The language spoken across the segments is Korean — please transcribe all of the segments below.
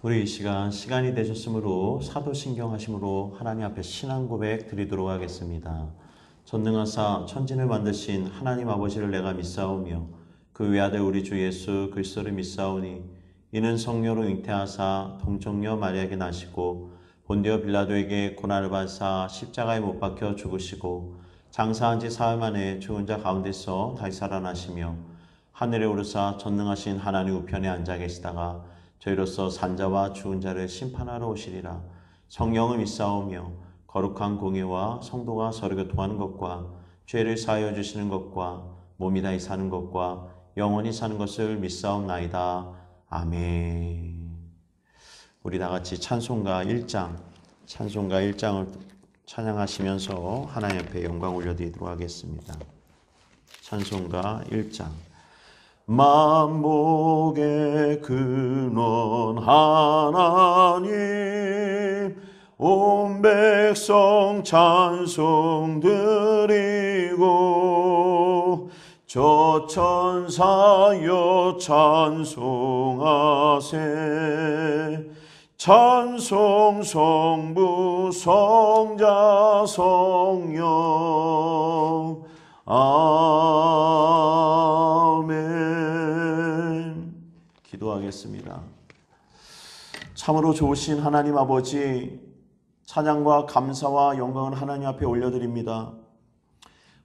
우리 이 시간이 되셨으므로 사도신경 하심으로 하나님 앞에 신앙 고백 드리도록 하겠습니다. 전능하사 천진을 만드신 하나님 아버지를 내가 믿사오며 그 외아들 우리 주 예수 그리스도를 믿사오니 이는 성령으로 잉태하사 동정녀 마리아에게 나시고 본디오 빌라도에게 고난을 받사 십자가에 못 박혀 죽으시고 장사한 지 사흘 만에 죽은 자 가운데서 다시 살아나시며 하늘에 오르사 전능하신 하나님 우편에 앉아 계시다가 저희로서 산자와 죽은 자를 심판하러 오시리라. 성령을 믿사오며 거룩한 공예와 성도가 서로 교통하는 것과 죄를 사하여 주시는 것과 몸이 다시 사는 것과 영원히 사는 것을 믿사옵나이다. 아멘. 우리 다 같이 찬송가 1장을 찬양하시면서 하나님 앞에 영광 올려드리도록 하겠습니다. 찬송가 1장. 만복의 근원 하나님 온 백성 찬송 드리고 저 천사여 찬송하세 찬송 성부 성자 성령 아멘. 기도하겠습니다. 참으로 좋으신 하나님 아버지, 찬양과 감사와 영광을 하나님 앞에 올려드립니다.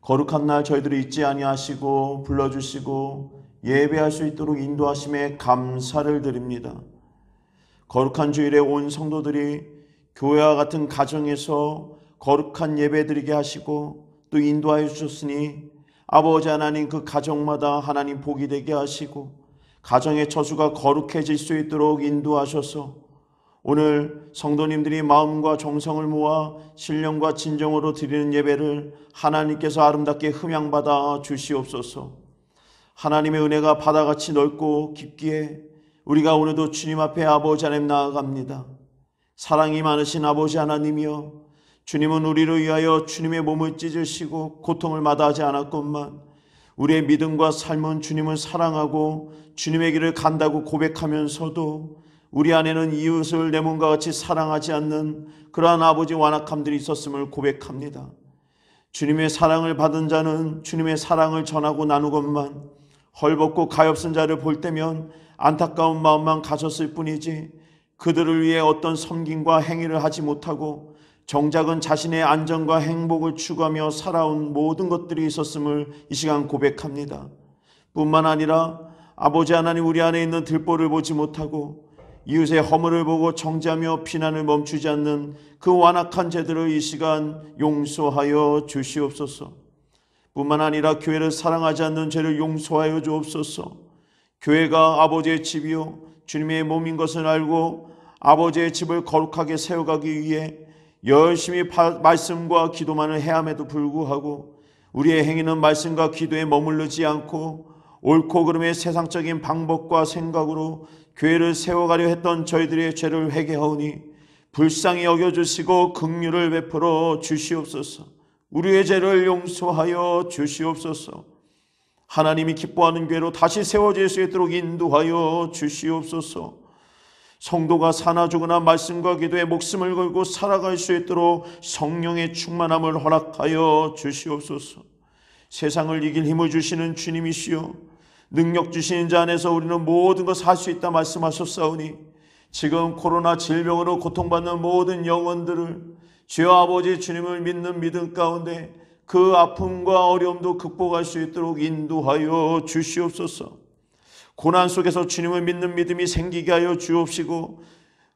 거룩한 날 저희들을 잊지 아니하시고 불러주시고 예배할 수 있도록 인도하심에 감사를 드립니다. 거룩한 주일에 온 성도들이 교회와 같은 가정에서 거룩한 예배 드리게 하시고 또 인도하여 주셨으니 아버지 하나님 그 가정마다 하나님 복이 되게 하시고 가정의 처수가 거룩해질 수 있도록 인도하셔서 오늘 성도님들이 마음과 정성을 모아 신령과 진정으로 드리는 예배를 하나님께서 아름답게 흠양받아 주시옵소서. 하나님의 은혜가 바다같이 넓고 깊기에 우리가 오늘도 주님 앞에 아버지 하나님 나아갑니다. 사랑이 많으신 아버지 하나님이여, 주님은 우리를 위하여 주님의 몸을 찢으시고 고통을 마다하지 않았건만 우리의 믿음과 삶은 주님을 사랑하고 주님의 길을 간다고 고백하면서도 우리 안에는 이웃을 내 몸과 같이 사랑하지 않는 그러한 아버지 완악함들이 있었음을 고백합니다. 주님의 사랑을 받은 자는 주님의 사랑을 전하고 나누건만 헐벗고 가엾은 자를 볼 때면 안타까운 마음만 가졌을 뿐이지 그들을 위해 어떤 섬김과 행위를 하지 못하고 정작은 자신의 안전과 행복을 추구하며 살아온 모든 것들이 있었음을 이 시간 고백합니다. 뿐만 아니라 아버지 하나님 우리 안에 있는 들보를 보지 못하고 이웃의 허물을 보고 정죄하며 비난을 멈추지 않는 그 완악한 죄들을 이 시간 용서하여 주시옵소서. 뿐만 아니라 교회를 사랑하지 않는 죄를 용서하여 주옵소서. 교회가 아버지의 집이요 주님의 몸인 것을 알고 아버지의 집을 거룩하게 세워가기 위해 열심히 말씀과 기도만을 해야함에도 불구하고 우리의 행위는 말씀과 기도에 머무르지 않고 옳고 그름의 세상적인 방법과 생각으로 교회를 세워가려 했던 저희들의 죄를 회개하오니 불쌍히 여겨주시고 긍휼을 베풀어 주시옵소서. 우리의 죄를 용서하여 주시옵소서. 하나님이 기뻐하는 교회로 다시 세워질 수 있도록 인도하여 주시옵소서. 성도가 사나 죽으나 말씀과 기도에 목숨을 걸고 살아갈 수 있도록 성령의 충만함을 허락하여 주시옵소서. 세상을 이길 힘을 주시는 주님이시여, 능력 주시는 자 안에서 우리는 모든 것을 할 수 있다 말씀하셨사오니 지금 코로나 질병으로 고통받는 모든 영혼들을 주여 아버지 주님을 믿는 믿음 가운데 그 아픔과 어려움도 극복할 수 있도록 인도하여 주시옵소서. 고난 속에서 주님을 믿는 믿음이 생기게 하여 주옵시고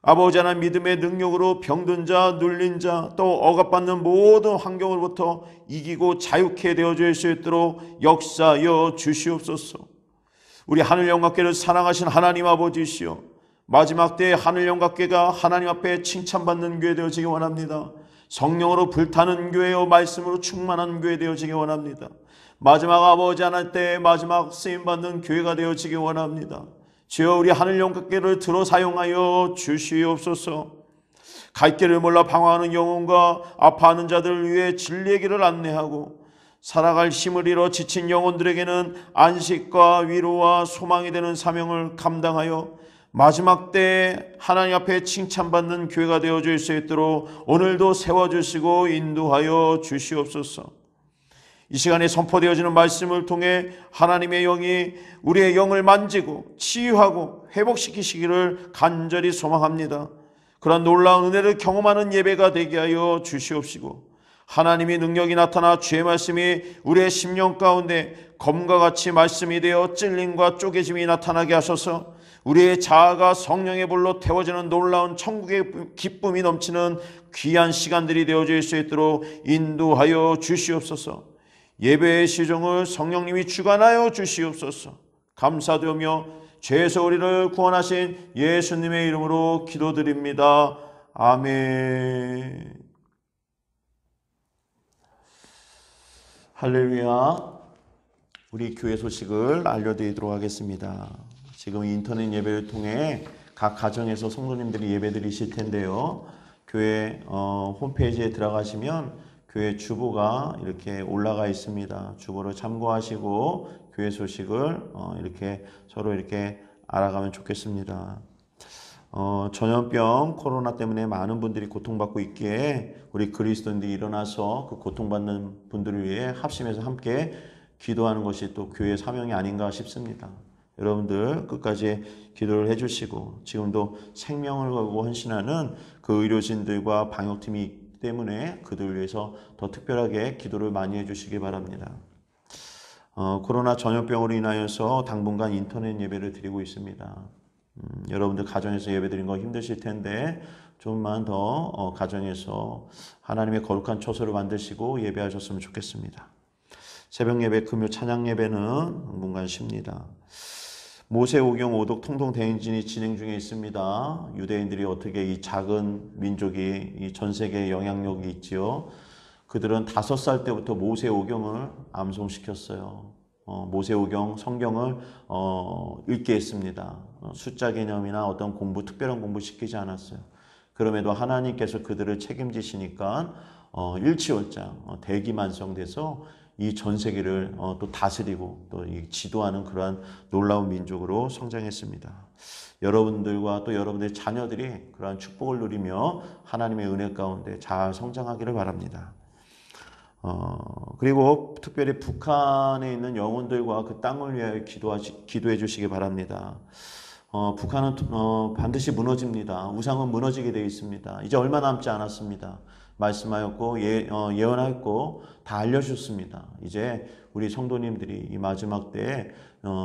아버지 하나님 믿음의 능력으로 병든 자, 눌린 자, 또 억압받는 모든 환경으로부터 이기고 자유케 되어질 수 있도록 역사하여 주시옵소서. 우리 하늘영광교회를 사랑하신 하나님 아버지시여, 마지막 때에 하늘영광교회가 하나님 앞에 칭찬받는 교회 되어지기 원합니다. 성령으로 불타는 교회요 말씀으로 충만한 교회 되어지기 원합니다. 마지막 아버지 하나님 때에 마지막 쓰임받는 교회가 되어지기 원합니다. 주여 우리 하늘영광교회를 들어 사용하여 주시옵소서. 갈 길을 몰라 방황하는 영혼과 아파하는 자들을 위해 진리의 길을 안내하고 살아갈 힘을 잃어 지친 영혼들에게는 안식과 위로와 소망이 되는 사명을 감당하여 마지막 때 하나님 앞에 칭찬받는 교회가 되어줄 수 있도록 오늘도 세워주시고 인도하여 주시옵소서. 이 시간에 선포되어지는 말씀을 통해 하나님의 영이 우리의 영을 만지고 치유하고 회복시키시기를 간절히 소망합니다. 그런 놀라운 은혜를 경험하는 예배가 되게 하여 주시옵시고, 하나님의 능력이 나타나 주의 말씀이 우리의 심령 가운데 검과 같이 말씀이 되어 찔림과 쪼개짐이 나타나게 하셔서 우리의 자아가 성령의 불로 태워지는 놀라운 천국의 기쁨이 넘치는 귀한 시간들이 되어질 수 있도록 인도하여 주시옵소서. 예배의 시종을 성령님이 주관하여 주시옵소서. 감사드리며 죄에서 우리를 구원하신 예수님의 이름으로 기도드립니다. 아멘. 할렐루야. 우리 교회 소식을 알려드리도록 하겠습니다. 지금 인터넷 예배를 통해 각 가정에서 성도님들이 예배드리실 텐데요. 교회 홈페이지에 들어가시면 교회 주보가 이렇게 올라가 있습니다. 주보를 참고하시고 교회 소식을 이렇게 서로 이렇게 알아가면 좋겠습니다. 전염병 코로나 때문에 많은 분들이 고통받고 있기에 우리 그리스도인들이 일어나서 그 고통받는 분들을 위해 합심해서 함께 기도하는 것이 또 교회의 사명이 아닌가 싶습니다. 여러분들 끝까지 기도를 해주시고, 지금도 생명을 걸고 헌신하는 그 의료진들과 방역팀이 있기 때문에 그들을 위해서 더 특별하게 기도를 많이 해주시기 바랍니다. 코로나 전염병으로 인하여서 당분간 인터넷 예배를 드리고 있습니다. 여러분들 가정에서 예배 드리는 거 힘드실 텐데 좀만 더 가정에서 하나님의 거룩한 처소를 만드시고 예배하셨으면 좋겠습니다. 새벽 예배, 금요 찬양 예배는 당분간 쉽니다. 모세 오경 오독 통독 대행진이 진행 중에 있습니다. 유대인들이 어떻게 이 작은 민족이 이 전 세계에 영향력이 있지요. 그들은 5살 때부터 모세 오경을 암송시켰어요. 모세 오경 성경을 읽게 했습니다. 숫자 개념이나 어떤 공부, 특별한 공부 시키지 않았어요. 그럼에도 하나님께서 그들을 책임지시니까 일치월장 대기만성돼서 이 전 세계를 또 다스리고 또 지도하는 그러한 놀라운 민족으로 성장했습니다. 여러분들과 또 여러분들의 자녀들이 그러한 축복을 누리며 하나님의 은혜 가운데 잘 성장하기를 바랍니다. 그리고 특별히 북한에 있는 영혼들과 그 땅을 위하여 기도해 주시기 바랍니다. 북한은 반드시 무너집니다. 우상은 무너지게 되어 있습니다. 이제 얼마 남지 않았습니다. 말씀하였고 예언하였고 다 알려주셨습니다. 이제 우리 성도님들이 이 마지막 때에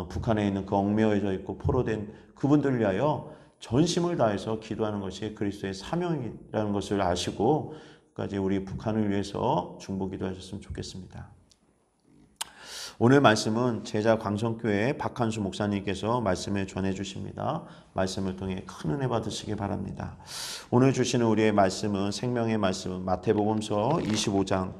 북한에 있는 그 얽매여져 있고 포로된 그분들을 위하여 전심을 다해서 기도하는 것이 그리스도의 사명이라는 것을 아시고 까지 우리 북한을 위해서 중보 기도하셨으면 좋겠습니다. 오늘 말씀은 제자 광성교회 박한수 목사님께서 말씀을 전해 주십니다. 말씀을 통해 큰 은혜 받으시기 바랍니다. 오늘 주시는 우리의 말씀은 생명의 말씀은 마태복음서 25장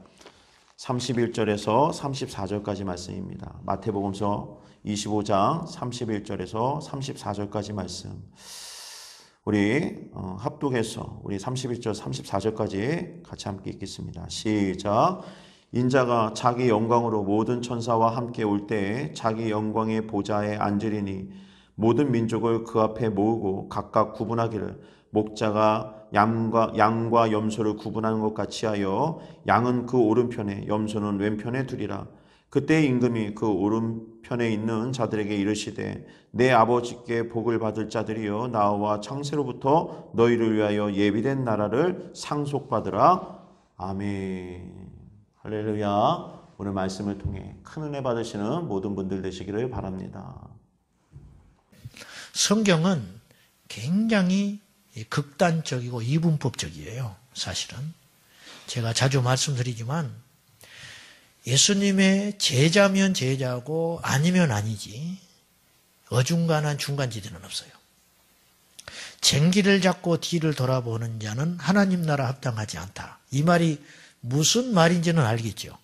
31절에서 34절까지 말씀입니다. 마태복음서 25장 31절에서 34절까지 말씀. 우리 합독해서 우리 31절 34절까지 같이 함께 읽겠습니다. 시작. 인자가 자기 영광으로 모든 천사와 함께 올 때에 자기 영광의 보좌에 앉으리니 모든 민족을 그 앞에 모으고 각각 구분하기를 목자가 양과 염소를 구분하는 것 같이 하여 양은 그 오른편에 염소는 왼편에 두리라. 그때 임금이 그 오른편에 있는 자들에게 이르시되 내 아버지께 복을 받을 자들이여 나와 창세로부터 너희를 위하여 예비된 나라를 상속받으라. 아멘. 할렐루야. 오늘 말씀을 통해 큰 은혜 받으시는 모든 분들 되시기를 바랍니다. 성경은 굉장히 극단적이고 이분법적이에요. 사실은 제가 자주 말씀드리지만 예수님의 제자면 제자고 아니면 아니지 어중간한 중간지대는 없어요. 쟁기를 잡고 뒤를 돌아보는 자는 하나님 나라 합당하지 않다. 이 말이 무슨 말인지는 알겠죠.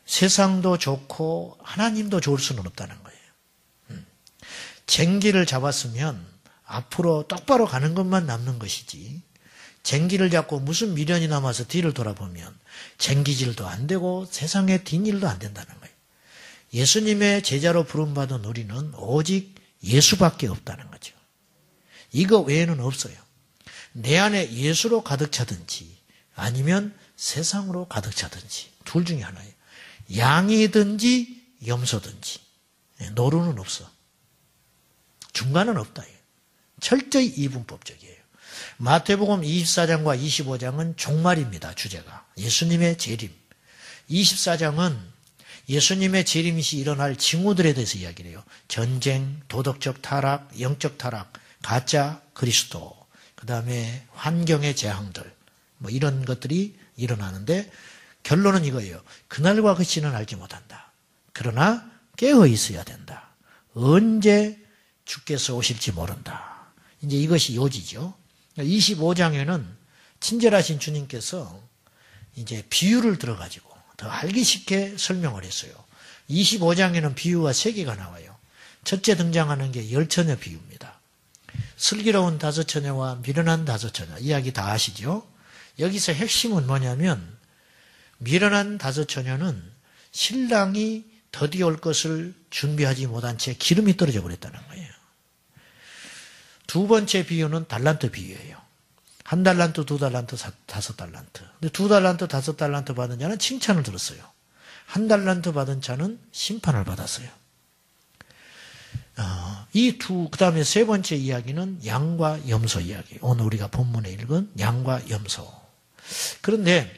세상도 좋고 하나님도 좋을 수는 없다는 거예요. 쟁기를 잡았으면 앞으로 똑바로 가는 것만 남는 것이지 쟁기를 잡고 무슨 미련이 남아서 뒤를 돌아보면 쟁기질도 안 되고 세상의 뒷일도 안 된다는 거예요. 예수님의 제자로 부름받은 우리는 오직 예수밖에 없다는 거죠. 이거 외에는 없어요. 내 안에 예수로 가득 차든지 아니면 세상으로 가득 차든지 둘 중에 하나예요. 양이든지 염소든지 노루는 없어. 중간은 없다. 철저히 이분법적이에요. 마태복음 24장과 25장은 종말입니다. 주제가. 예수님의 재림. 24장은 예수님의 재림시 일어날 징후들에 대해서 이야기를 해요. 전쟁, 도덕적 타락, 영적 타락, 가짜 그리스도, 그 다음에 환경의 재앙들, 뭐 이런 것들이 일어나는데 결론은 이거예요. 그날과 그 시는 알지 못한다. 그러나 깨어 있어야 된다. 언제 주께서 오실지 모른다. 이제 이것이 요지죠. 25장에는 친절하신 주님께서 이제 비유를 들어가지고 더 알기 쉽게 설명을 했어요. 25장에는 비유가 3개가 나와요. 첫째 등장하는 게 열처녀 비유입니다. 슬기로운 5처녀와 미련한 5처녀. 이야기 다 아시죠? 여기서 핵심은 뭐냐면 미련한 5처녀는 신랑이 더디 올 것을 준비하지 못한 채 기름이 떨어져 버렸다는 거예요. 두 번째 비유는 달란트 비유예요. 1달란트, 2달란트, 5달란트. 근데 2달란트, 5달란트 받은 자는 칭찬을 들었어요. 1달란트 받은 자는 심판을 받았어요. 그 다음에 세 번째 이야기는 양과 염소 이야기. 오늘 우리가 본문에 읽은 양과 염소. 그런데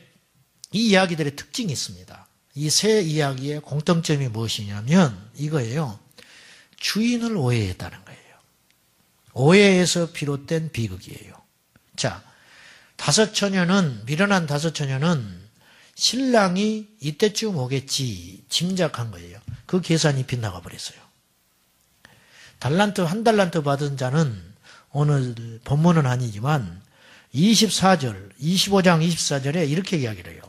이 이야기들의 특징이 있습니다. 이 세 이야기의 공통점이 무엇이냐면 이거예요. 주인을 오해했다는 거예요. 오해에서 비롯된 비극이에요. 자, 5처녀는, 미련한 5처녀는 신랑이 이때쯤 오겠지 짐작한 거예요. 그 계산이 빗나가 버렸어요. 1달란트 받은 자는 오늘 본문은 아니지만 25장 24절에 이렇게 이야기를 해요.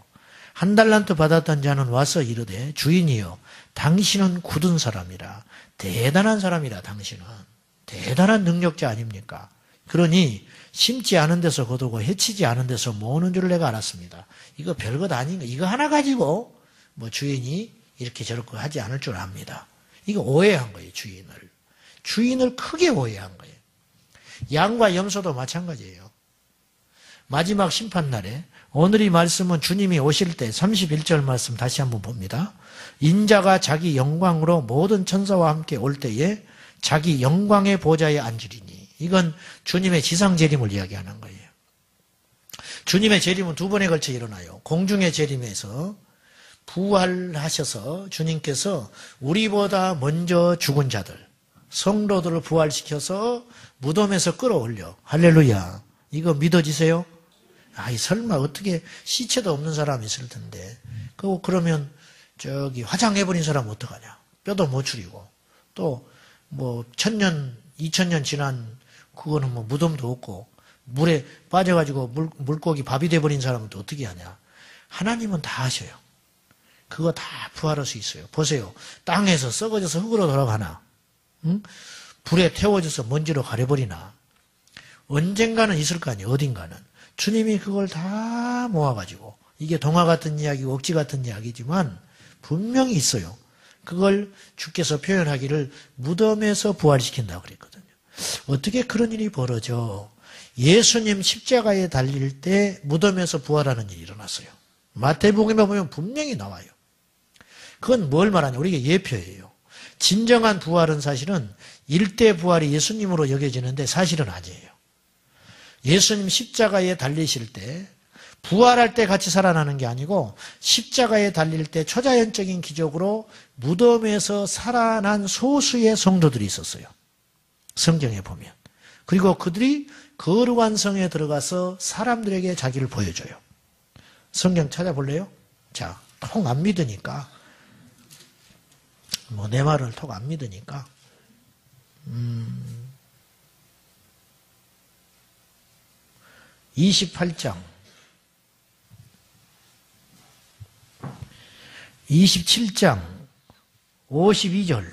1달란트 받았던 자는 와서 이르되 주인이여 당신은 굳은 사람이라 대단한 사람이라 당신은 대단한 능력자 아닙니까? 그러니 심지 않은 데서 거두고 해치지 않은 데서 모으는 줄 내가 알았습니다. 이거 별것 아닌 거 이거 하나 가지고 뭐 주인이 이렇게 저렇게 하지 않을 줄 압니다. 이거 오해한 거예요. 주인을 크게 오해한 거예요. 양과 염소도 마찬가지예요. 마지막 심판날에 오늘 이 말씀은 주님이 오실 때 31절 말씀 다시 한번 봅니다. 인자가 자기 영광으로 모든 천사와 함께 올 때에 자기 영광의 보좌에 앉으리니 이건 주님의 지상 재림을 이야기하는 거예요. 주님의 재림은 2번에 걸쳐 일어나요. 공중의 재림에서 부활하셔서 주님께서 우리보다 먼저 죽은 자들 성도들을 부활시켜서 무덤에서 끌어올려. 할렐루야. 이거 믿어지세요? 아이 설마 어떻게 시체도 없는 사람이 있을 텐데 그러면 저기 화장해버린 사람은 어떡하냐. 뼈도 못 추리고 또 뭐 1000년 2000년 지난 그거는 뭐 무덤도 없고 물에 빠져가지고 물고기 밥이 돼버린 사람은 또 어떻게 하냐. 하나님은 다 하셔요. 그거 다 부활할 수 있어요. 보세요. 땅에서 썩어져서 흙으로 돌아가나 응? 불에 태워져서 먼지로 가려버리나 언젠가는 있을 거 아니에요. 어딘가는. 주님이 그걸 다 모아가지고 이게 동화 같은 이야기고 억지 같은 이야기지만 분명히 있어요. 그걸 주께서 표현하기를 무덤에서 부활시킨다고 그랬거든요. 어떻게 그런 일이 벌어져? 예수님 십자가에 달릴 때 무덤에서 부활하는 일이 일어났어요. 마태복음에 보면 분명히 나와요. 그건 뭘 말하냐? 우리가 예표예요. 진정한 부활은 사실은 일대 부활이 예수님으로 여겨지는데 사실은 아니에요. 예수님 십자가에 달리실 때 부활할 때 같이 살아나는 게 아니고 십자가에 달릴 때 초자연적인 기적으로 무덤에서 살아난 소수의 성도들이 있었어요. 성경에 보면. 그리고 그들이 거룩한 성에 들어가서 사람들에게 자기를 보여줘요. 성경 찾아볼래요? 자, 통 안 믿으니까 뭐 내 말을 통 안 믿으니까 28장 27장 52절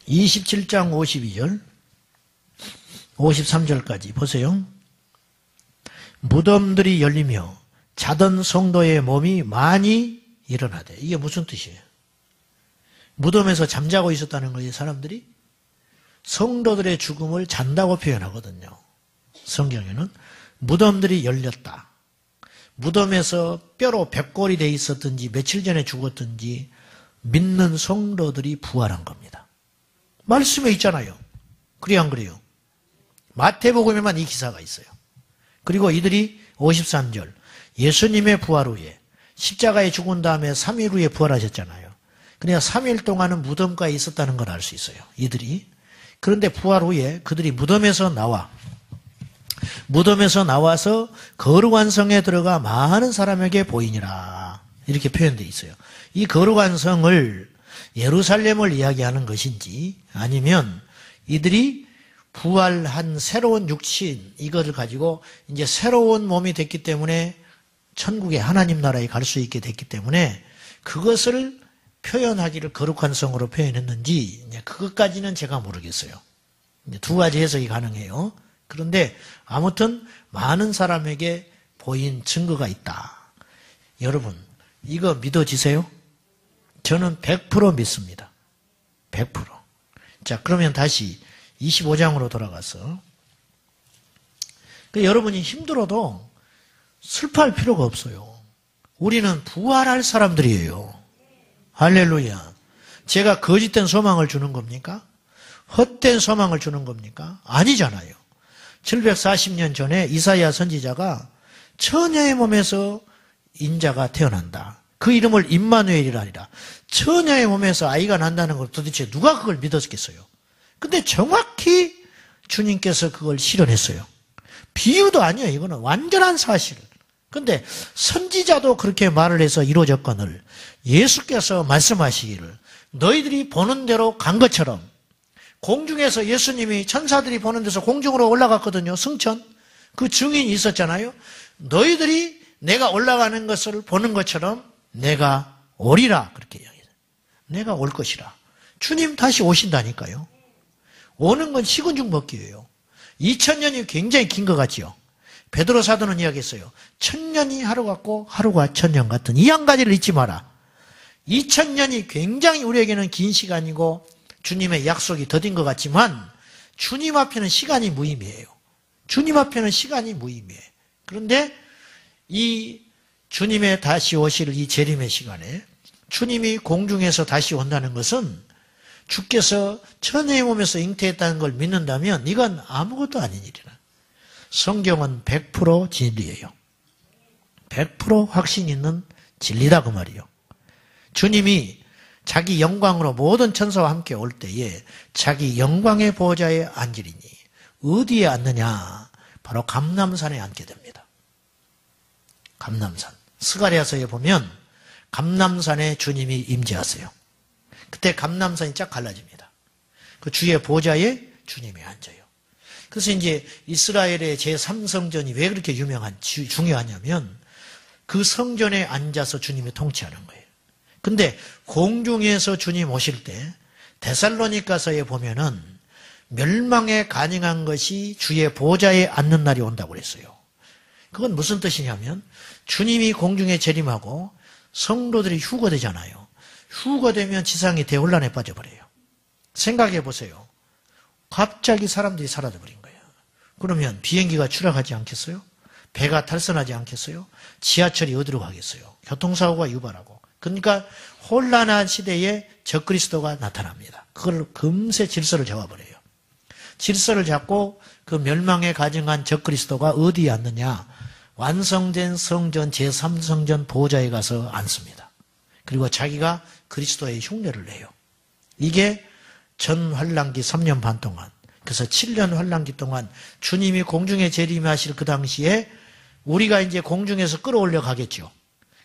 27장 52절 53절까지 보세요. 무덤들이 열리며 자던 성도의 몸이 많이 일어나대. 이게 무슨 뜻이에요? 무덤에서 잠자고 있었다는 거예요, 사람들이? 성도들의 죽음을 잔다고 표현하거든요. 성경에는 무덤들이 열렸다. 무덤에서 뼈로 백골이 돼 있었든지 며칠 전에 죽었든지 믿는 성도들이 부활한 겁니다. 말씀에 있잖아요. 그래요, 안 그래요? 마태복음에만 이 기사가 있어요. 그리고 이들이 53절 예수님의 부활 후에 십자가에 죽은 다음에 3일 후에 부활하셨잖아요. 그러니까 3일 동안은 무덤가에 있었다는 걸 알 수 있어요. 이들이. 그런데 부활 후에 그들이 무덤에서 나와서 거룩한 성에 들어가 많은 사람에게 보이니라. 이렇게 표현되어 있어요. 이 거룩한 성을 예루살렘을 이야기하는 것인지 아니면 이들이 부활한 새로운 육신 이것을 가지고 이제 새로운 몸이 됐기 때문에 천국의 하나님 나라에 갈 수 있게 됐기 때문에 그것을 표현하기를 거룩한 성으로 표현했는지 그것까지는 제가 모르겠어요. 두 가지 해석이 가능해요. 그런데 아무튼 많은 사람에게 보인 증거가 있다. 여러분 이거 믿어지세요? 저는 100% 믿습니다. 100%. 자 그러면 다시 25장으로 돌아가서 여러분이 힘들어도 슬퍼할 필요가 없어요. 우리는 부활할 사람들이에요. 할렐루야. 제가 거짓된 소망을 주는 겁니까? 헛된 소망을 주는 겁니까? 아니잖아요. 740년 전에 이사야 선지자가 처녀의 몸에서 인자가 태어난다. 그 이름을 임마누엘이라 하리라. 처녀의 몸에서 아이가 난다는 걸 도대체 누가 그걸 믿었겠어요? 근데 정확히 주님께서 그걸 실현했어요. 비유도 아니에요. 이거는 완전한 사실. 근데 선지자도 그렇게 말을 해서 이루어졌거늘 예수께서 말씀하시기를 너희들이 보는 대로 간 것처럼 공중에서 예수님이 천사들이 보는 데서 공중으로 올라갔거든요. 승천. 그 증인이 있었잖아요. 너희들이 내가 올라가는 것을 보는 것처럼 내가 오리라. 그렇게 이야기해요. 내가 올 것이라. 주님 다시 오신다니까요. 오는 건 식은 죽 먹기예요. 2000년이 굉장히 긴 것 같지요. 베드로 사도는 이야기했어요. 1000년이 하루 같고 하루가 1000년 같은 이 한 가지를 잊지 마라. 2000년이 굉장히 우리에게는 긴 시간이고 주님의 약속이 더딘 것 같지만 주님 앞에는 시간이 무의미해요. 주님 앞에는 시간이 무의미해. 그런데 이 주님의 다시 오실 이 재림의 시간에 주님이 공중에서 다시 온다는 것은 주께서 천의 몸에서 잉태했다는 걸 믿는다면 이건 아무것도 아닌 일이라. 성경은 100% 진리예요. 100% 확신 있는 진리다 그 말이에요. 주님이 자기 영광으로 모든 천사와 함께 올 때에 자기 영광의 보좌에 앉으리니 어디에 앉느냐? 바로 감람산에 앉게 됩니다. 감람산. 스가랴서에 보면 감람산에 주님이 임재하세요. 그때 감람산이 쫙 갈라집니다. 그 주의 보좌에 주님이 앉아요. 그래서 이제 이스라엘의 제3성전이 왜 그렇게 중요하냐면 그 성전에 앉아서 주님이 통치하는 거예요. 근데 공중에서 주님 오실 때 데살로니가서에 보면은 멸망에 가능한 것이 주의 보좌에 앉는 날이 온다고 그랬어요. 그건 무슨 뜻이냐면 주님이 공중에 재림하고 성도들이 휴거되잖아요. 휴거되면 지상이 대혼란에 빠져버려요. 생각해 보세요. 갑자기 사람들이 사라져버린 거예요. 그러면 비행기가 추락하지 않겠어요? 배가 탈선하지 않겠어요? 지하철이 어디로 가겠어요? 교통사고가 유발하고. 그러니까 혼란한 시대에 적그리스도가 나타납니다. 그걸 금세 질서를 잡아버려요. 질서를 잡고 그 멸망에 가증한 적그리스도가 어디에 앉느냐? 완성된 성전 제3성전 보좌에 가서 앉습니다. 그리고 자기가 그리스도의 흉내를 내요. 이게 전 환란기 3년 반 동안, 그래서 7년 환란기 동안 주님이 공중에 재림하실 그 당시에 우리가 이제 공중에서 끌어올려 가겠죠.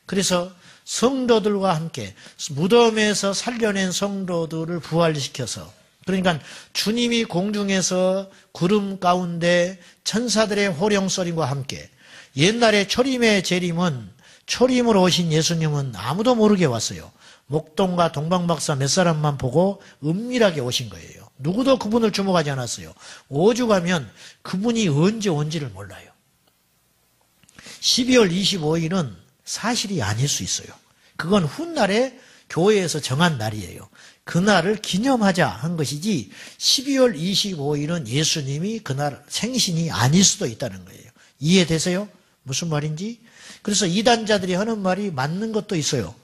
그래서 성도들과 함께 무덤에서 살려낸 성도들을 부활시켜서, 그러니까 주님이 공중에서 구름 가운데 천사들의 호령소리와 함께, 옛날에 초림의 재림은 초림으로 오신 예수님은 아무도 모르게 왔어요. 목동과 동방박사 몇 사람만 보고 은밀하게 오신 거예요. 누구도 그분을 주목하지 않았어요. 오죽하면 그분이 언제 온지를 몰라요. 12월 25일은 사실이 아닐 수 있어요. 그건 훗날에 교회에서 정한 날이에요. 그날을 기념하자 한 것이지 12월 25일은 예수님이 그날 생신이 아닐 수도 있다는 거예요. 이해되세요? 무슨 말인지? 그래서 이단자들이 하는 말이 맞는 것도 있어요.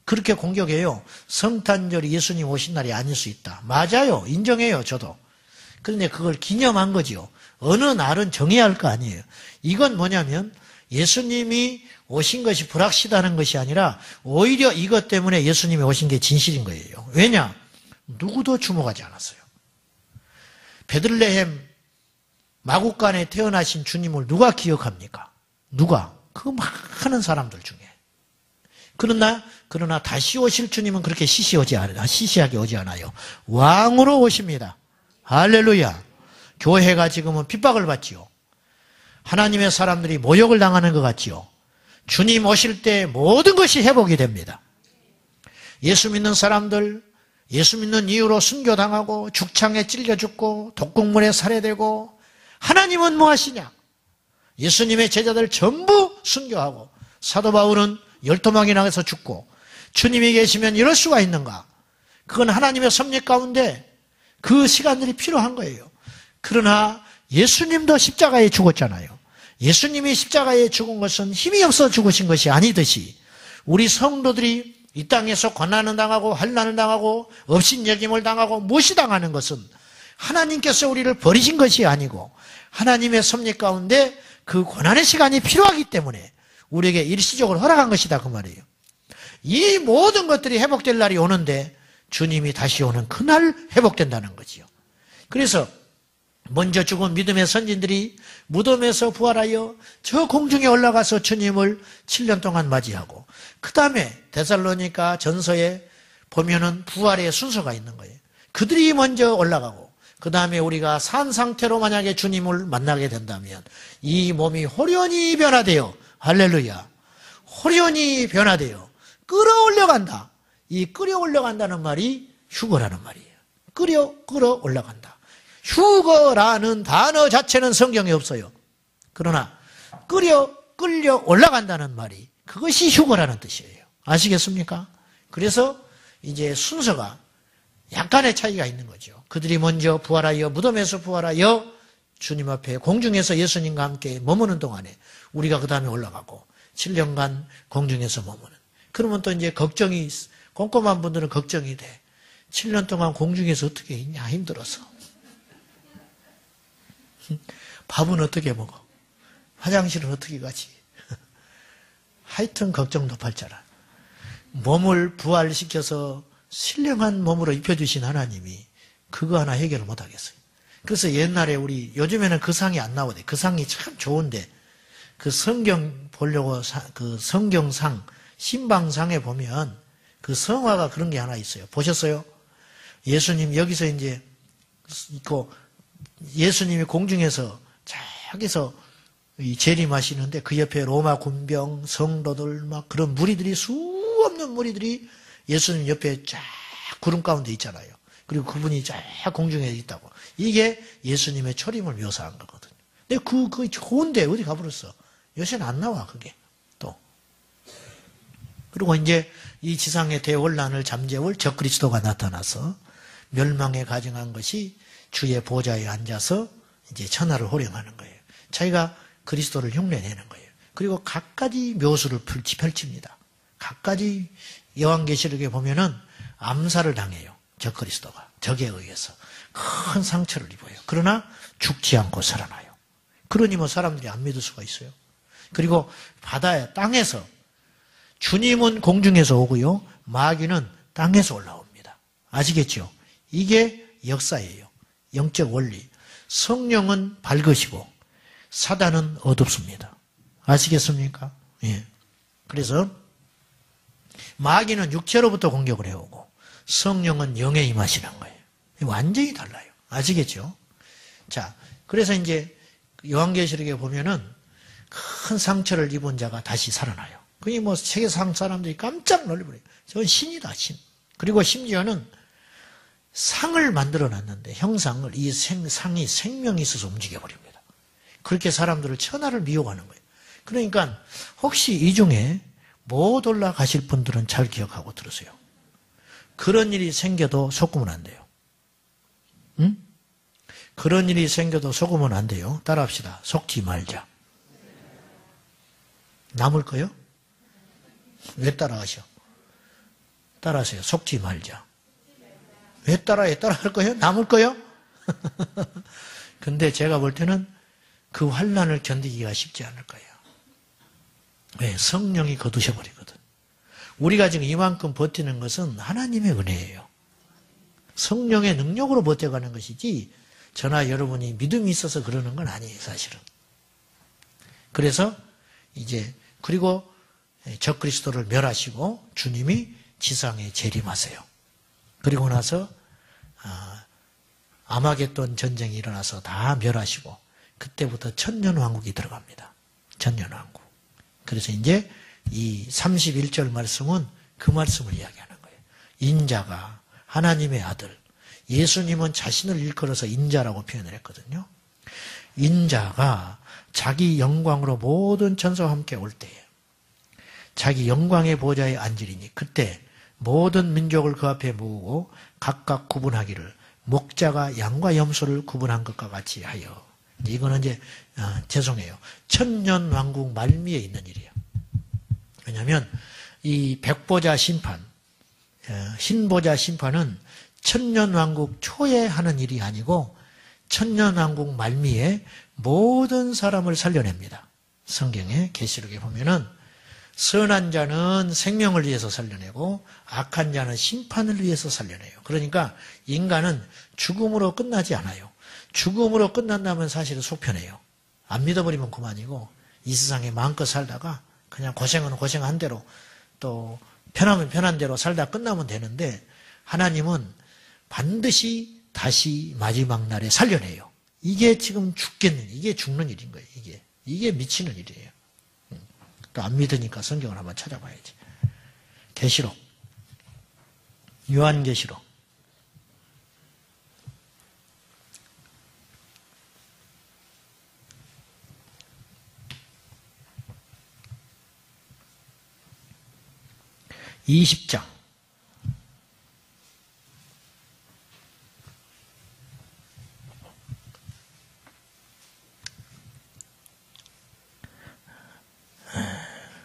그렇게 공격해요. 성탄절이 예수님 오신 날이 아닐 수 있다. 맞아요. 인정해요. 저도. 그런데 그걸 기념한 거지요. 어느 날은 정해야 할 거 아니에요. 이건 뭐냐면 예수님이 오신 것이 불확실하다는 것이 아니라 오히려 이것 때문에 예수님이 오신 게 진실인 거예요. 왜냐? 누구도 주목하지 않았어요. 베들레헴 마구간에 태어나신 주님을 누가 기억합니까? 누가? 그 많은 사람들 중에. 그러나 다시 오실 주님은 그렇게 시시하게 오지 않아요. 왕으로 오십니다. 할렐루야. 교회가 지금은 핍박을 받지요. 하나님의 사람들이 모욕을 당하는 것 같지요. 주님 오실 때 모든 것이 회복이 됩니다. 예수 믿는 사람들, 예수 믿는 이유로 순교당하고 죽창에 찔려 죽고 독극물에 살해되고, 하나님은 뭐 하시냐? 예수님의 제자들 전부 순교하고 사도 바울은 열도망이 나가서 죽고, 주님이 계시면 이럴 수가 있는가? 그건 하나님의 섭리 가운데 그 시간들이 필요한 거예요. 그러나 예수님도 십자가에 죽었잖아요. 예수님이 십자가에 죽은 것은 힘이 없어 죽으신 것이 아니듯이 우리 성도들이 이 땅에서 고난을 당하고 환난을 당하고 업신여김을 당하고 무시당하는 것은 하나님께서 우리를 버리신 것이 아니고 하나님의 섭리 가운데 그 고난의 시간이 필요하기 때문에 우리에게 일시적으로 허락한 것이다 그 말이에요. 이 모든 것들이 회복될 날이 오는데 주님이 다시 오는 그날 회복된다는 거지요. 그래서 먼저 죽은 믿음의 선진들이 무덤에서 부활하여 저 공중에 올라가서 주님을 7년 동안 맞이하고, 그 다음에 데살로니가 전서에 보면은 부활의 순서가 있는 거예요. 그들이 먼저 올라가고 그 다음에 우리가 산 상태로 만약에 주님을 만나게 된다면 이 몸이 호련히 변화되어, 할렐루야, 호련히 변화되어 끌어올려간다. 이 끌어올려간다는 말이 휴거라는 말이에요. 끌어올라간다. 휴거라는 단어 자체는 성경에 없어요. 그러나 끌려 올라간다는 말이, 그것이 휴거라는 뜻이에요. 아시겠습니까? 그래서 이제 순서가 약간의 차이가 있는 거죠. 그들이 먼저 부활하여 무덤에서 부활하여 주님 앞에 공중에서 예수님과 함께 머무는 동안에 우리가 그 다음에 올라가고 7년간 공중에서 머무는. 그러면 또 이제 걱정이, 꼼꼼한 분들은 걱정이 돼. 7년 동안 공중에서 어떻게 있냐, 힘들어서. 밥은 어떻게 먹어? 화장실은 어떻게 가지? 하여튼 걱정도 팔자라. 몸을 부활시켜서 신령한 몸으로 입혀주신 하나님이 그거 하나 해결을 못하겠어요. 그래서 옛날에 요즘에는 그 상이 안 나오대. 그 상이 참 좋은데, 그 성경 보려고, 그 성경상, 신방상에 보면 그 성화가 그런 게 하나 있어요. 보셨어요? 예수님 여기서 이제 있고, 예수님이 공중에서 저기서 재림하시는데 그 옆에 로마 군병, 성도들, 막 그런 무리들이, 수없는 무리들이 예수님 옆에 쫙 구름 가운데 있잖아요. 그리고 그분이 쫙 공중에 있다고. 이게 예수님의 초림을 묘사한 거거든요. 근데 그거 좋은데 어디 가버렸어? 요새는 안 나와, 그게. 또. 그리고 이제 이 지상의 대혼란을 잠재울 적그리스도가 나타나서 멸망에 가증한 것이 주의 보좌에 앉아서 이제 천하를 호령하는 거예요. 자기가 그리스도를 흉내내는 거예요. 그리고 갖가지 묘수를 펼칩니다. 갖가지 요한계시록에 보면은 암살을 당해요. 적그리스도가. 적에 의해서. 큰 상처를 입어요. 그러나 죽지 않고 살아나요. 그러니 뭐 사람들이 안 믿을 수가 있어요. 그리고 바다에, 땅에서, 주님은 공중에서 오고요. 마귀는 땅에서 올라옵니다. 아시겠죠? 이게 역사예요. 영적 원리. 성령은 밝으시고 사단은 어둡습니다. 아시겠습니까? 예. 그래서 마귀는 육체로부터 공격을 해오고 성령은 영에 임하시는 거예요. 완전히 달라요. 아시겠죠? 자, 그래서 이제 요한계시록에 보면은 큰 상처를 입은 자가 다시 살아나요. 그게 뭐 세계상 사람들이 깜짝 놀래버려요. 저건 신이다, 신. 그리고 심지어는 상을 만들어 놨는데, 형상을, 이 상이 생명이 있어서 움직여 버립니다. 그렇게 사람들을 천하를 미혹하는 거예요. 그러니까 혹시 이 중에 못 올라가실 분들은 잘 기억하고 들으세요. 그런 일이 생겨도 속으면 안 돼요. 응? 그런 일이 생겨도 속으면 안 돼요. 따라합시다. 속지 말자. 남을 거요? 왜 따라하셔? 따라하세요. 속지 말자. 왜 따라해? 따라할 거요? 남을 거요? 근데 제가 볼 때는 그 환난을 견디기가 쉽지 않을 거예요. 왜? 성령이 거두셔버리거든. 우리가 지금 이만큼 버티는 것은 하나님의 은혜예요. 성령의 능력으로 버텨가는 것이지 저나 여러분이 믿음이 있어서 그러는 건 아니에요, 사실은. 그래서 이제 그리고 적그리스도를 멸하시고 주님이 지상에 재림하세요. 그리고 나서 아마겟돈 전쟁이 일어나서 다 멸하시고 그때부터 천년왕국이 들어갑니다. 천년왕국. 그래서 이제 이 31절 말씀은 그 말씀을 이야기하는 거예요. 인자가 하나님의 아들, 예수님은 자신을 일컬어서 인자라고 표현을 했거든요. 인자가 자기 영광으로 모든 천사와 함께 올 때에 자기 영광의 보좌에 앉으리니 그때 모든 민족을 그 앞에 모으고 각각 구분하기를 목자가 양과 염소를 구분한 것과 같이 하여. 이거는 이제 죄송해요. 천년왕국 말미에 있는 일이에요. 왜냐하면 이 백보자 심판, 흰보자 심판은 천년왕국 초에 하는 일이 아니고 천년왕국 말미에 모든 사람을 살려냅니다. 성경의 계시록에 보면은 선한 자는 생명을 위해서 살려내고 악한 자는 심판을 위해서 살려내요. 그러니까 인간은 죽음으로 끝나지 않아요. 죽음으로 끝난다면 사실은 속편해요. 안 믿어버리면 그만이고 이 세상에 마음껏 살다가 그냥 고생은 고생한 대로 또 편하면 편한 대로 살다 끝나면 되는데 하나님은 반드시 다시 마지막 날에 살려내요. 이게 지금 죽겠는, 이게 죽는 일인 거예요. 이게 미치는 일이에요. 또 안 믿으니까 성경을 한번 찾아봐야지. 계시록, 요한계시록. (20장)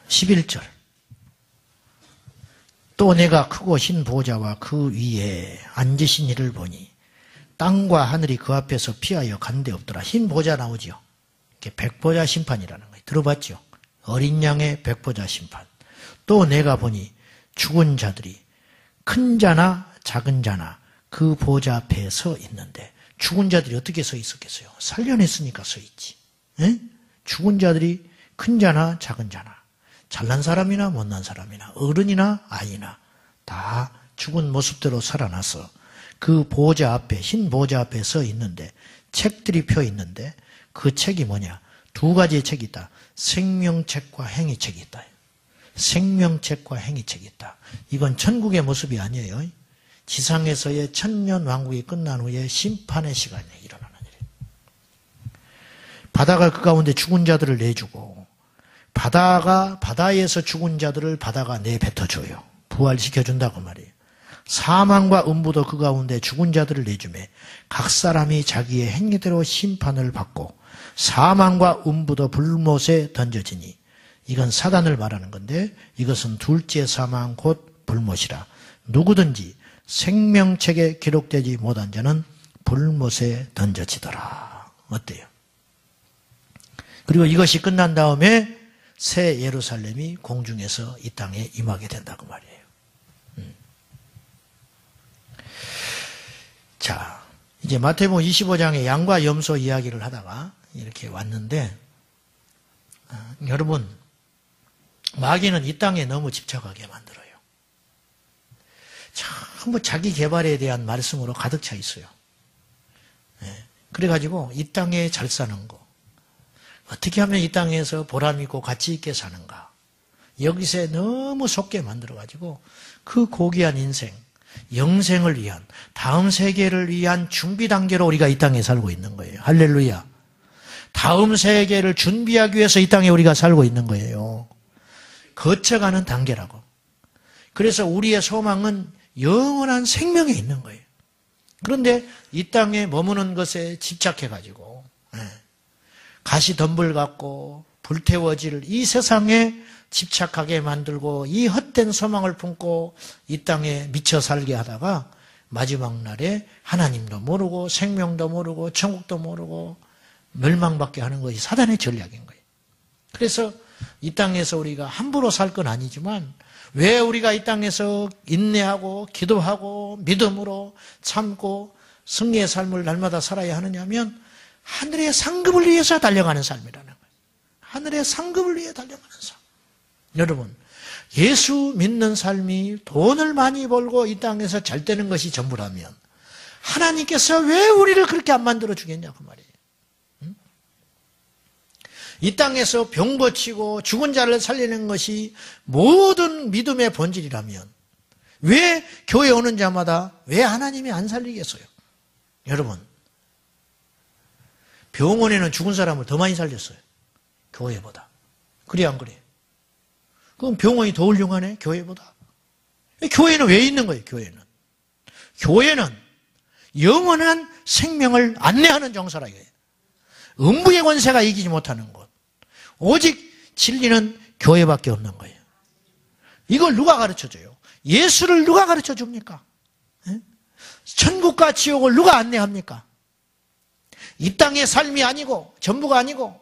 (11절) 또 내가 크고 흰 보좌와 그 위에 앉으신 이를 보니 땅과 하늘이 그 앞에서 피하여 간데 없더라. 흰 보좌 나오죠. 이게 백보자 심판이라는 거예요. 들어봤죠? 어린 양의 백보자 심판. 또 내가 보니 죽은 자들이 큰 자나 작은 자나 그 보좌 앞에 서 있는데 죽은 자들이 어떻게 서 있었겠어요? 살려냈으니까 서 있지. 에? 죽은 자들이 큰 자나 작은 자나 잘난 사람이나 못난 사람이나 어른이나 아이나 다 죽은 모습대로 살아나서 그 보좌 앞에 흰 보좌 앞에 서 있는데 책들이 펴 있는데 그 책이 뭐냐? 두 가지의 책이 있다. 생명책과 행위책이 있다. 생명책과 행위책이 있다. 이건 천국의 모습이 아니에요. 지상에서의 천년왕국이 끝난 후에 심판의 시간에 일어나는 일이에요. 바다가 그 가운데 죽은 자들을 내주고 바다에서 죽은 자들을 바다가 내뱉어줘요. 부활시켜준다고 말이에요. 사망과 음부도 그 가운데 죽은 자들을 내주매 각 사람이 자기의 행위대로 심판을 받고 사망과 음부도 불못에 던져지니 이건 사단을 말하는 건데 이것은 둘째 사망 곧 불못이라. 누구든지 생명책에 기록되지 못한 자는 불못에 던져지더라. 어때요? 그리고 이것이 끝난 다음에 새 예루살렘이 공중에서 이 땅에 임하게 된다고 말이에요. 자, 이제 마태복음 25장의 양과 염소 이야기를 하다가 이렇게 왔는데 여러분 마귀는 이 땅에 너무 집착하게 만들어요. 전부 자기 개발에 대한 말씀으로 가득 차 있어요. 그래가지고 이 땅에 잘 사는 거 어떻게 하면 이 땅에서 보람 있고 가치 있게 사는가 여기서 너무 속게 만들어가지고 그 고귀한 인생 영생을 위한 다음 세계를 위한 준비 단계로 우리가 이 땅에 살고 있는 거예요. 할렐루야. 다음 세계를 준비하기 위해서 이 땅에 우리가 살고 있는 거예요. 거쳐가는 단계라고. 그래서 우리의 소망은 영원한 생명에 있는 거예요. 그런데 이 땅에 머무는 것에 집착해가지고 가시덤불 같고 불태워질 이 세상에 집착하게 만들고 이 헛된 소망을 품고 이 땅에 미쳐 살게 하다가 마지막 날에 하나님도 모르고 생명도 모르고 천국도 모르고 멸망받게 하는 것이 사단의 전략인 거예요. 그래서 이 땅에서 우리가 함부로 살 건 아니지만 왜 우리가 이 땅에서 인내하고 기도하고 믿음으로 참고 승리의 삶을 날마다 살아야 하느냐 하면 하늘의 상급을 위해서 달려가는 삶이라는 거예요. 하늘의 상급을 위해 달려가는 삶. 여러분, 예수 믿는 삶이 돈을 많이 벌고 이 땅에서 잘 되는 것이 전부라면 하나님께서 왜 우리를 그렇게 안 만들어 주겠냐 그 말이에요. 이 땅에서 병 고치고 죽은 자를 살리는 것이 모든 믿음의 본질이라면 왜 교회 오는 자마다 왜 하나님이 안 살리겠어요? 여러분, 병원에는 죽은 사람을 더 많이 살렸어요. 교회보다. 그래 안 그래요? 그럼 병원이 더 훌륭하네, 교회보다. 교회는 왜 있는 거예요, 교회는? 교회는 영원한 생명을 안내하는 정서라 이거예요. 음부의 권세가 이기지 못하는 곳. 오직 진리는 교회밖에 없는 거예요. 이걸 누가 가르쳐줘요? 예수를 누가 가르쳐 줍니까? 천국과 지옥을 누가 안내합니까? 이 땅의 삶이 아니고 전부가 아니고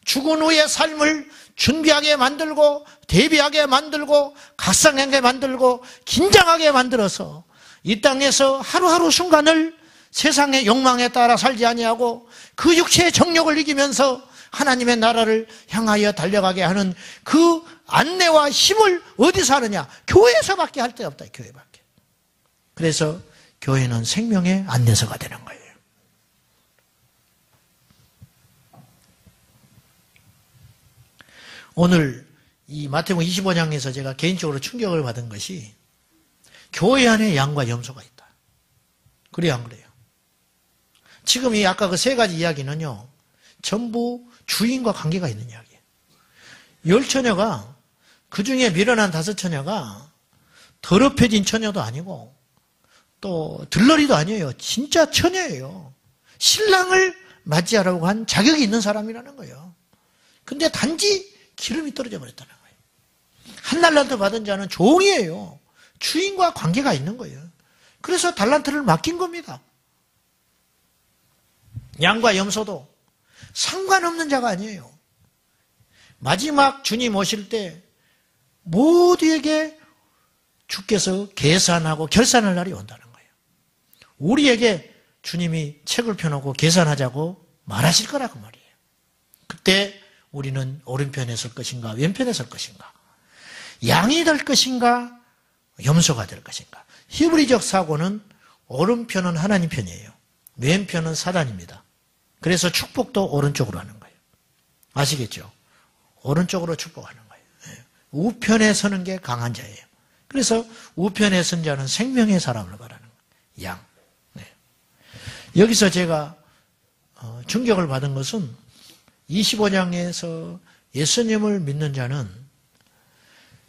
죽은 후의 삶을 준비하게 만들고 대비하게 만들고 각성하게 만들고 긴장하게 만들어서 이 땅에서 하루하루 순간을 세상의 욕망에 따라 살지 아니하고 그 육체의 정욕을 이기면서 하나님의 나라를 향하여 달려가게 하는 그 안내와 힘을 어디서 하느냐? 교회에서밖에 할 데 없다. 교회밖에. 그래서 교회는 생명의 안내서가 되는 거예요. 오늘 이 마태복음 25장에서 제가 개인적으로 충격을 받은 것이 교회 안에 양과 염소가 있다. 그래요, 안 그래요? 지금 이 아까 그 세 가지 이야기는요, 전부 주인과 관계가 있는 이야기예요. 10처녀가 그 중에 미련한 5처녀가 더럽혀진 처녀도 아니고 또 들러리도 아니에요. 진짜 처녀예요. 신랑을 맞이하라고 한 자격이 있는 사람이라는 거예요. 근데 단지 기름이 떨어져 버렸다는 거예요. 한 달란트 받은 자는 종이에요. 주인과 관계가 있는 거예요. 그래서 달란트를 맡긴 겁니다. 양과 염소도 상관없는 자가 아니에요. 마지막 주님 오실 때 모두에게 주께서 계산하고 결산할 날이 온다는 거예요. 우리에게 주님이 책을 펴놓고 계산하자고 말하실 거라고 말이에요. 그때 우리는 오른편에 설 것인가 왼편에 설 것인가, 양이 될 것인가 염소가 될 것인가. 히브리적 사고는 오른편은 하나님 편이에요. 왼편은 사단입니다. 그래서 축복도 오른쪽으로 하는 거예요. 아시겠죠? 오른쪽으로 축복하는 거예요. 우편에 서는 게 강한 자예요. 그래서 우편에 선 자는 생명의 사람을 말하는 거예요. 양. 여기서 제가 충격을 받은 것은 25장에서 예수님을 믿는 자는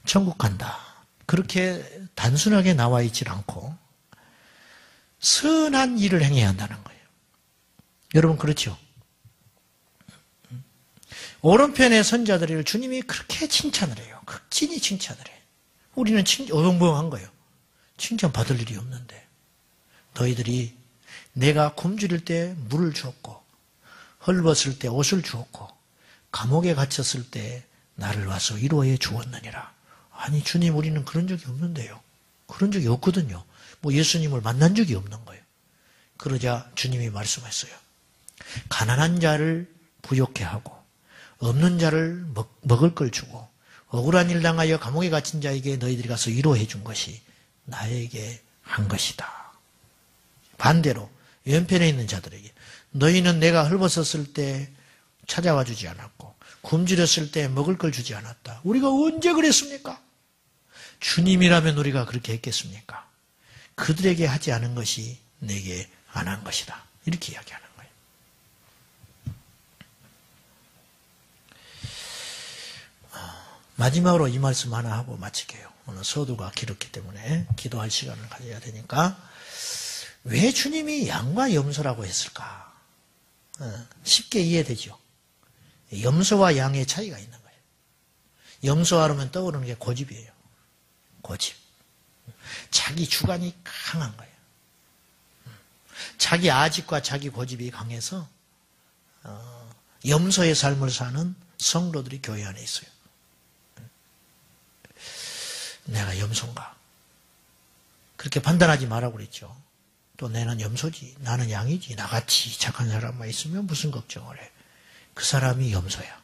천국 간다. 그렇게 단순하게 나와 있질 않고 선한 일을 행해야 한다는 거예요. 여러분 그렇죠? 오른편의 선자들을 주님이 그렇게 칭찬을 해요. 극진히 칭찬을 해요. 우리는 어벙벙한 거예요. 칭찬받을 일이 없는데 너희들이 내가 굶주릴 때 물을 주었고 헐벗을 때 옷을 주었고 감옥에 갇혔을 때 나를 와서 위로해 주었느니라. 아니 주님 우리는 그런 적이 없는데요. 그런 적이 없거든요. 뭐 예수님을 만난 적이 없는 거예요. 그러자 주님이 말씀했어요. 가난한 자를 부욕해 하고 없는 자를 먹을 걸 주고 억울한 일 당하여 감옥에 갇힌 자에게 너희들이 가서 위로해 준 것이 나에게 한 것이다. 반대로 왼편에 있는 자들에게 너희는 내가 헐벗었을 때 찾아와 주지 않았고 굶주렸을 때 먹을 걸 주지 않았다. 우리가 언제 그랬습니까? 주님이라면 우리가 그렇게 했겠습니까? 그들에게 하지 않은 것이 내게 안 한 것이다. 이렇게 이야기하는 거예요. 마지막으로 이 말씀 하나 하고 마칠게요. 오늘 서두가 길었기 때문에 기도할 시간을 가져야 되니까. 왜 주님이 양과 염소라고 했을까? 쉽게 이해되죠. 염소와 양의 차이가 있는 거예요. 염소 하면 떠오르는 게 고집이에요. 고집. 자기 주관이 강한 거예요. 자기 아집과 자기 고집이 강해서 염소의 삶을 사는 성도들이 교회 안에 있어요. 내가 염소인가? 그렇게 판단하지 말라고 그랬죠. 또 나는 염소지, 나는 양이지, 나같이 착한 사람만 있으면 무슨 걱정을 해. 그 사람이 염소야.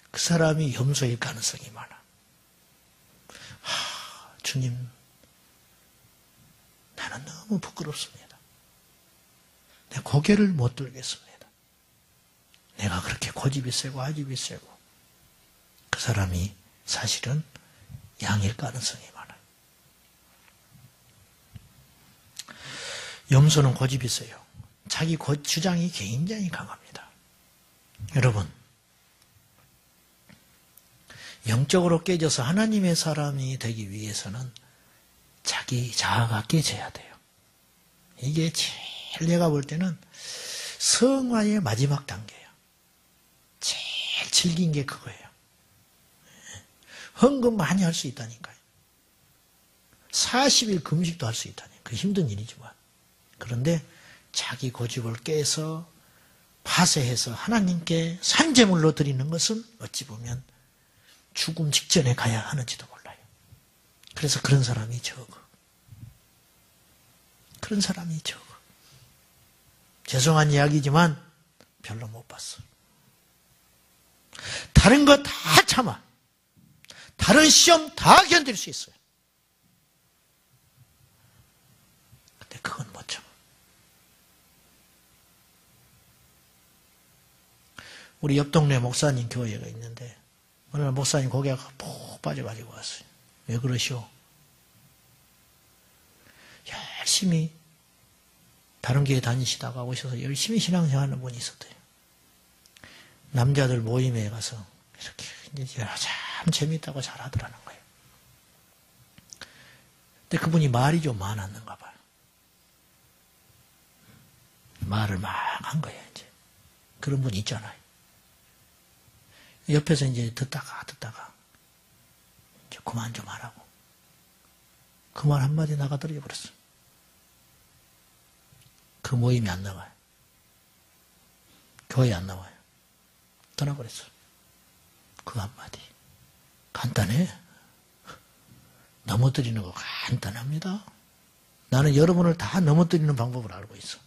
그 사람이 염소일 가능성이 많아. 주님, 나는 너무 부끄럽습니다. 내 고개를 못 들겠습니다. 내가 그렇게 고집이 세고 아집이 세고 그 사람이 사실은 양일 가능성이 많아요. 염소는 고집이 세요. 자기 주장이 굉장히 강합니다. 여러분, 영적으로 깨져서 하나님의 사람이 되기 위해서는 자기 자아가 깨져야 돼요. 이게 제일 내가 볼 때는 성화의 마지막 단계예요. 제일 즐긴 게 그거예요. 헌금 많이 할 수 있다니까요. 40일 금식도 할 수 있다니까요. 그 힘든 일이지만. 그런데 자기 고집을 깨서 파쇄해서 하나님께 산제물로 드리는 것은 어찌 보면 죽음 직전에 가야 하는지도 몰라요. 그래서 그런 사람이 적어. 그런 사람이 적어. 죄송한 이야기지만 별로 못 봤어. 다른 거 다 참아. 다른 시험 다 견딜 수 있어요. 근데 그건 못 참아. 우리 옆 동네 목사님 교회가 있는데 어느 날 목사님 고개가 푹 빠져가지고 왔어요. 왜 그러시오? 열심히 다른 교회 다니시다가 오셔서 열심히 신앙생활하는 분이 있었대요. 남자들 모임에 가서 이렇게 이제 참 재밌다고 잘하더라는 거예요. 근데 그분이 말이 좀 많았는가 봐요. 말을 막 한 거예요, 이제. 그런 분 있잖아요. 옆에서 이제 듣다가 이제 그만 좀 하라고. 그 말 한마디 나가 떨어져 버렸어. 그 모임이 안 나와요. 교회 안 나와요. 떠나버렸어. 그 한마디. 간단해. 넘어뜨리는 거 간단합니다. 나는 여러분을 다 넘어뜨리는 방법을 알고 있어.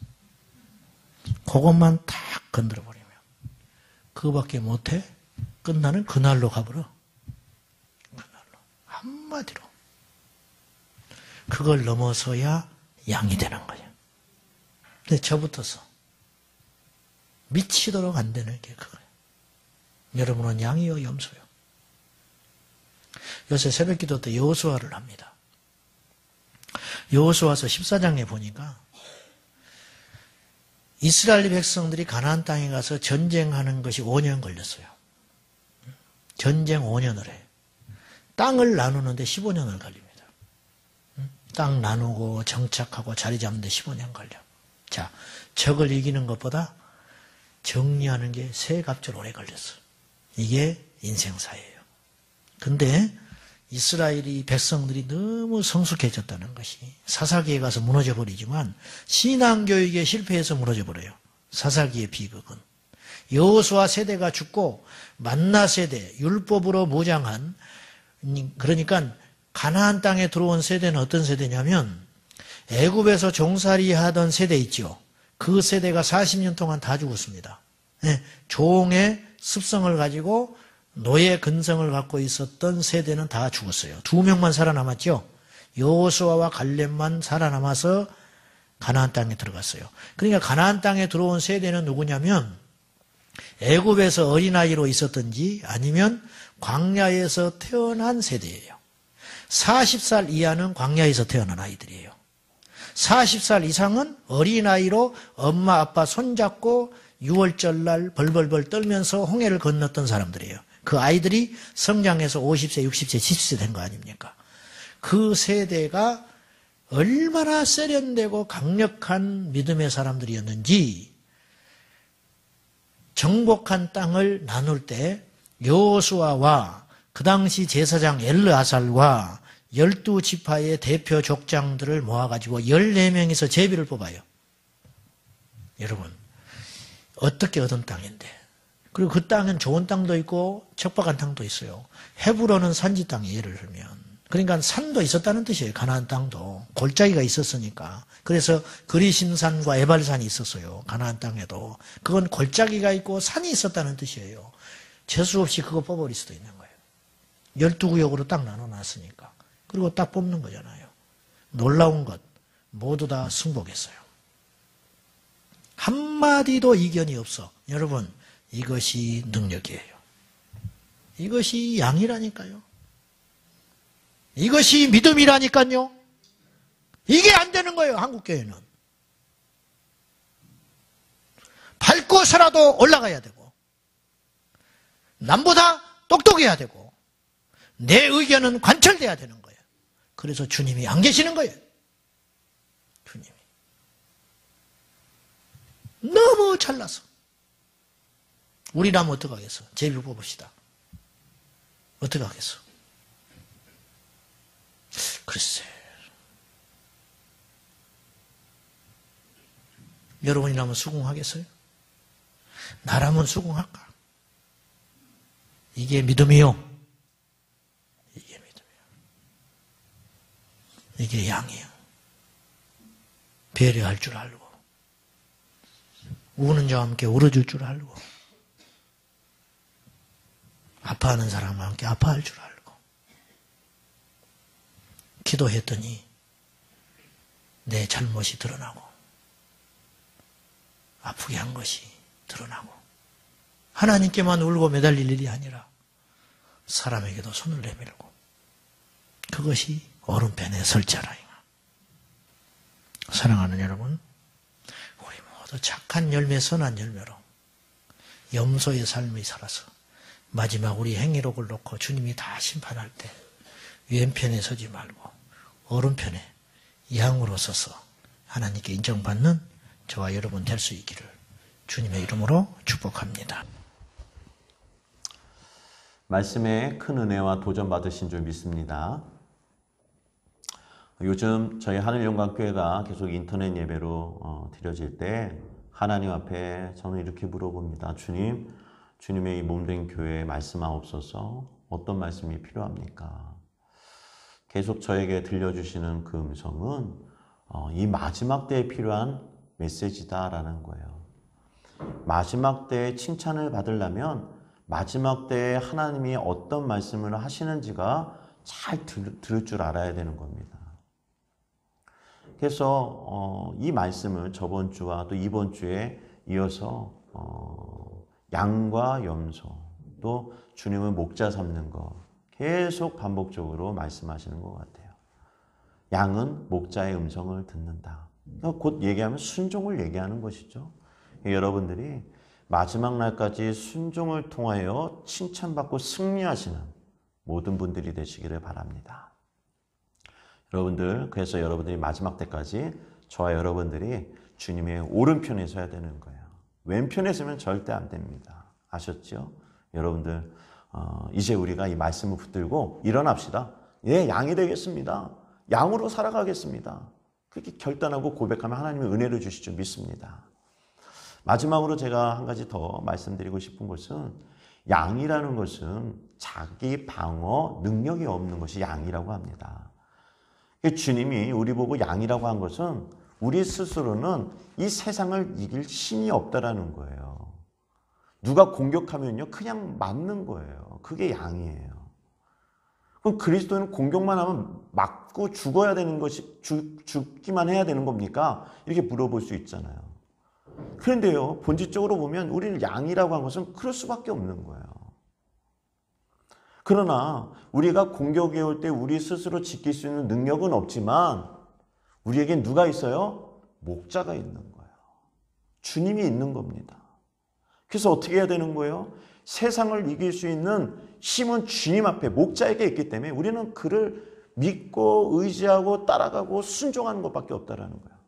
그것만 탁 건드려버리면. 그거밖에 못해? 끝나는 그날로 가버려. 그날로. 한마디로. 그걸 넘어서야 양이 되는 거예요. 근데 저부터서 미치도록 안 되는 게 그거예요. 여러분은 양이요, 염소요? 요새 새벽기도 때 여호수아를 합니다. 여호수아서 14장에 보니까 이스라엘 백성들이 가나안 땅에 가서 전쟁하는 것이 5년 걸렸어요. 전쟁 5년을 해. 땅을 나누는데 15년을 걸립니다. 땅 나누고 정착하고 자리 잡는데 15년 걸려. 자, 적을 이기는 것보다 정리하는 게 세 갑절 오래 걸렸어. 이게 인생사예요. 근데 이스라엘이 백성들이 너무 성숙해졌다는 것이 사사기에 가서 무너져 버리지만 신앙교육에 실패해서 무너져 버려요. 사사기의 비극은. 여호수아 세대가 죽고 만나 세대, 율법으로 무장한, 그러니까 가나안 땅에 들어온 세대는 어떤 세대냐면 애굽에서 종살이 하던 세대 있죠. 그 세대가 40년 동안 다 죽었습니다. 네, 종의 습성을 가지고 노예 근성을 갖고 있었던 세대는 다 죽었어요. 2명만 살아남았죠. 여호수아와 갈렙만 살아남아서 가나안 땅에 들어갔어요. 그러니까 가나안 땅에 들어온 세대는 누구냐면 애굽에서 어린아이로 있었든지 아니면 광야에서 태어난 세대예요. 40살 이하는 광야에서 태어난 아이들이에요. 40살 이상은 어린아이로 엄마 아빠 손잡고 6월절 날 벌벌벌 떨면서 홍해를 건넜던 사람들이에요. 그 아이들이 성장해서 50세, 60세, 70세 된 거 아닙니까? 그 세대가 얼마나 세련되고 강력한 믿음의 사람들이었는지 정복한 땅을 나눌 때 여호수아와 그 당시 제사장 엘르아살과 12지파의 대표 족장들을 모아가지고 14명이서 제비를 뽑아요. 여러분, 어떻게 얻은 땅인데. 그리고 그 땅은 좋은 땅도 있고 척박한 땅도 있어요. 헤브론은 산지 땅이 예를 들면. 그러니까 산도 있었다는 뜻이에요. 가나안 땅도. 골짜기가 있었으니까. 그래서 그리심산과 에발산이 있었어요. 가나안 땅에도. 그건 골짜기가 있고 산이 있었다는 뜻이에요. 재수 없이 그거 뽑아버릴 수도 있는 거예요. 12구역으로 딱 나눠놨으니까. 그리고 딱 뽑는 거잖아요. 놀라운 것 모두 다 승복했어요. 한마디도 이견이 없어. 여러분, 이것이 능력이에요. 이것이 양이라니까요. 이것이 믿음이라니까요. 이게 안 되는 거예요, 한국교회는. 밟고서라도 올라가야 되고, 남보다 똑똑해야 되고, 내 의견은 관철돼야 되는 거예요. 그래서 주님이 안 계시는 거예요. 주님이. 너무 잘나서. 우리라면 어떡하겠어? 제비 뽑읍시다. 어떡하겠어? 글쎄. 여러분이라면 수긍하겠어요? 나라면 수긍할까? 이게 믿음이요. 이게 믿음이요. 이게 양이요. 배려할 줄 알고, 우는 자와 함께 울어줄 줄 알고, 아파하는 사람과 함께 아파할 줄 알고, 기도했더니 내 잘못이 드러나고 아프게 한 것이 드러나고 하나님께만 울고 매달릴 일이 아니라 사람에게도 손을 내밀고 그것이 오른편에 설 자라. 사랑하는 여러분, 우리 모두 착한 열매, 선한 열매로 염소의 삶이 살아서 마지막 우리 행위록을 놓고 주님이 다 심판할 때 왼편에 서지 말고 오른편에 양으로 서서 하나님께 인정받는 저와 여러분 될 수 있기를 주님의 이름으로 축복합니다. 말씀에 큰 은혜와 도전 받으신 줄 믿습니다. 요즘 저희 하늘영광교회가 계속 인터넷 예배로 드려질 때 하나님 앞에 저는 이렇게 물어봅니다. 주님, 주님의 이 몸된 교회에 말씀하옵소서. 어떤 말씀이 필요합니까? 계속 저에게 들려주시는 그 음성은 이 마지막 때에 필요한 메시지다라는 거예요. 마지막 때에 칭찬을 받으려면 마지막 때에 하나님이 어떤 말씀을 하시는지가 잘 들을 줄 알아야 되는 겁니다. 그래서 이 말씀을 저번 주와 또 이번 주에 이어서 양과 염소 또 주님을 목자 삼는 것 계속 반복적으로 말씀하시는 것 같아요. 양은 목자의 음성을 듣는다. 곧 얘기하면 순종을 얘기하는 것이죠. 여러분들이 마지막 날까지 순종을 통하여 칭찬받고 승리하시는 모든 분들이 되시기를 바랍니다. 여러분들, 그래서 여러분들이 마지막 때까지 저와 여러분들이 주님의 오른편에 서야 되는 거예요. 왼편에 서면 절대 안 됩니다. 아셨죠? 여러분들, 이제 우리가 이 말씀을 붙들고 일어납시다. 예, 양이 되겠습니다. 양으로 살아가겠습니다. 그렇게 결단하고 고백하면 하나님의 은혜를 주실 줄 믿습니다. 마지막으로 제가 한 가지 더 말씀드리고 싶은 것은 양이라는 것은 자기 방어 능력이 없는 것이 양이라고 합니다. 주님이 우리 보고 양이라고 한 것은 우리 스스로는 이 세상을 이길 힘이 없다라는 거예요. 누가 공격하면요 그냥 맞는 거예요. 그게 양이에요. 그럼 그리스도는 공격만 하면 맞고 죽어야 되는 것이 죽기만 해야 되는 겁니까? 이렇게 물어볼 수 있잖아요. 그런데요 본질적으로 보면 우리는 양이라고 한 것은 그럴 수밖에 없는 거예요. 그러나 우리가 공격해 올 때 우리 스스로 지킬 수 있는 능력은 없지만 우리에겐 누가 있어요? 목자가 있는 거예요. 주님이 있는 겁니다. 그래서 어떻게 해야 되는 거예요? 세상을 이길 수 있는 힘은 주님 앞에 목자에게 있기 때문에 우리는 그를 믿고 의지하고 따라가고 순종하는 것밖에 없다라는 거예요.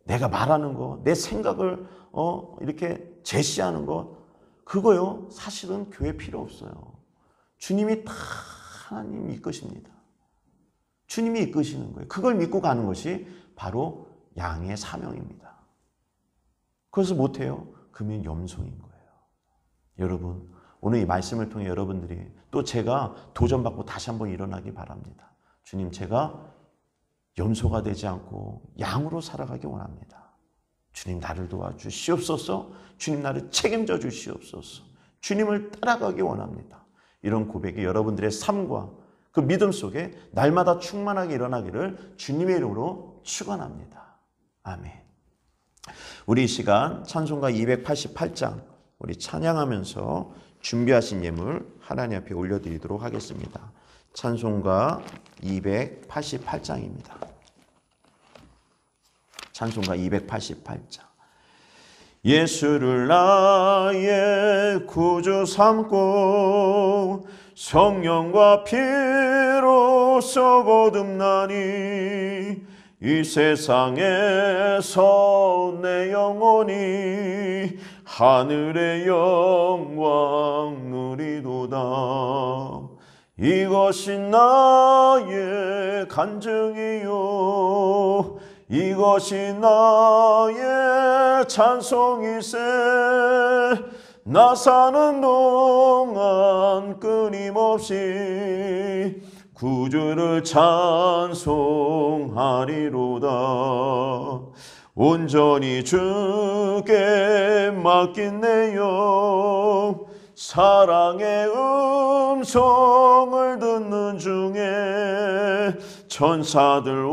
내가 말하는 거, 내 생각을 이렇게 제시하는 것, 그거요 사실은 교회 필요 없어요. 주님이 다 하나님 이끄십니다. 주님이 이끄시는 거예요. 그걸 믿고 가는 것이 바로 양의 사명입니다. 그래서 못해요? 그러면 염소인 거예요. 여러분, 오늘 이 말씀을 통해 여러분들이 또 제가 도전받고 다시 한번 일어나기 바랍니다. 주님, 제가 염소가 되지 않고 양으로 살아가기 원합니다. 주님, 나를 도와주시옵소서. 주님, 나를 책임져 주시옵소서. 주님을 따라가기 원합니다. 이런 고백이 여러분들의 삶과 그 믿음 속에 날마다 충만하게 일어나기를 주님의 이름으로 축원합니다. 아멘. 우리 이 시간 찬송가 288장 우리 찬양하면서 준비하신 예물 하나님 앞에 올려드리도록 하겠습니다. 찬송가 288장입니다. 찬송가 288장. 예수를 나의 구주 삼고 성령과 피로써 거듭나니 이 세상에서 내 영혼이 하늘의 영광 누리도다. 이것이 나의 간증이요 이것이 나의 찬송이세. 나 사는 동안 끊임없이 구주를 찬송하리로다. 온전히 주께 맡긴 내 영 사랑의 음성을 듣는 중에 천사들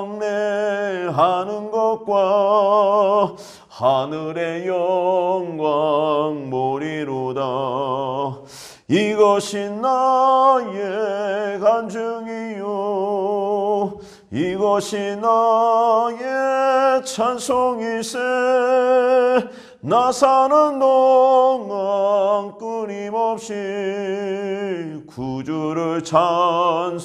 왕래하는 것과 하늘의 영광 보리로다. 이것이 나의 간증이요 이것이 나의 찬송이세. 나 사는 동안 끊임없이 구주를 찬송하리로다.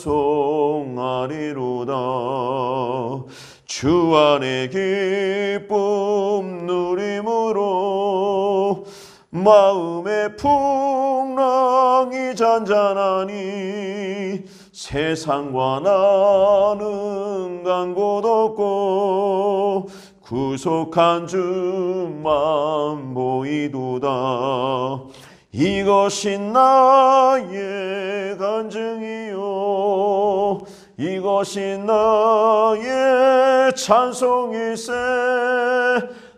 주 안에 기쁨 누림으로 마음의 풍랑이 잔잔하니 세상과 나는 간 곳 없고 구속한 주만 보이도다. 이것이 나의 간증이요 이것이 나의 찬송일세.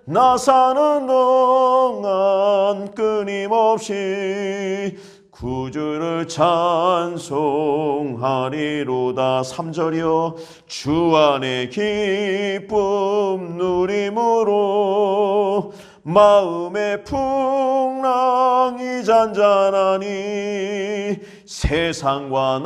나 사는 동안 끊임없이 구주를 찬송하리로다. 3절이요 주 안에 기쁨 누림으로 마음의 풍랑이 잔잔하니 세상과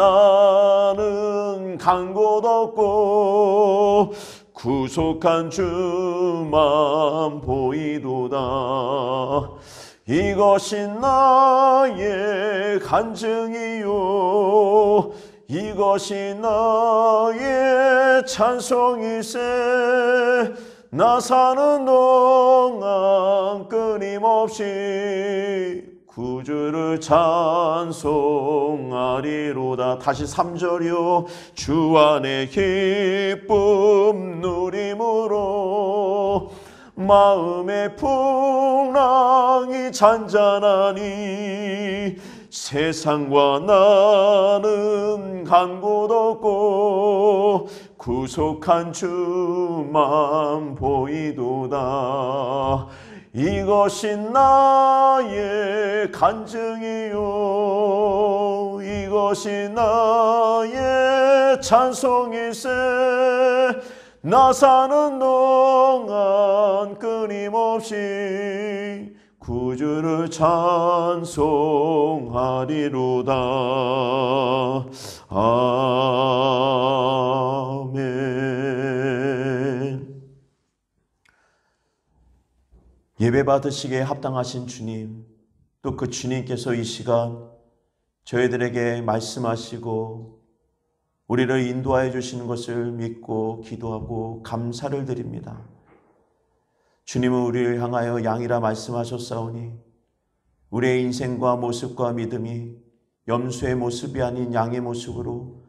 나는 간 곳 없고 구속한 주만 보이도다. 이것이 나의 간증이요 이것이 나의 찬송일세. 나 사는 동안 끊임없이 구주를 찬송하리로다. 다시 3절이요 주 안에 기쁨 누림으로 마음의 풍랑이 잔잔하니 세상과 나는 간 곳 없고 구속한 주만 보이도다. 이것이 나의 간증이요 이것이 나의 찬송일세. 나 사는 동안 끊임없이 구주를 찬송하리로다. 아멘. 예배 받으시기에 합당하신 주님, 또 그 주님께서 이 시간 저희들에게 말씀하시고 우리를 인도하여 주시는 것을 믿고 기도하고 감사를 드립니다. 주님은 우리를 향하여 양이라 말씀하셨사오니 우리의 인생과 모습과 믿음이 염소의 모습이 아닌 양의 모습으로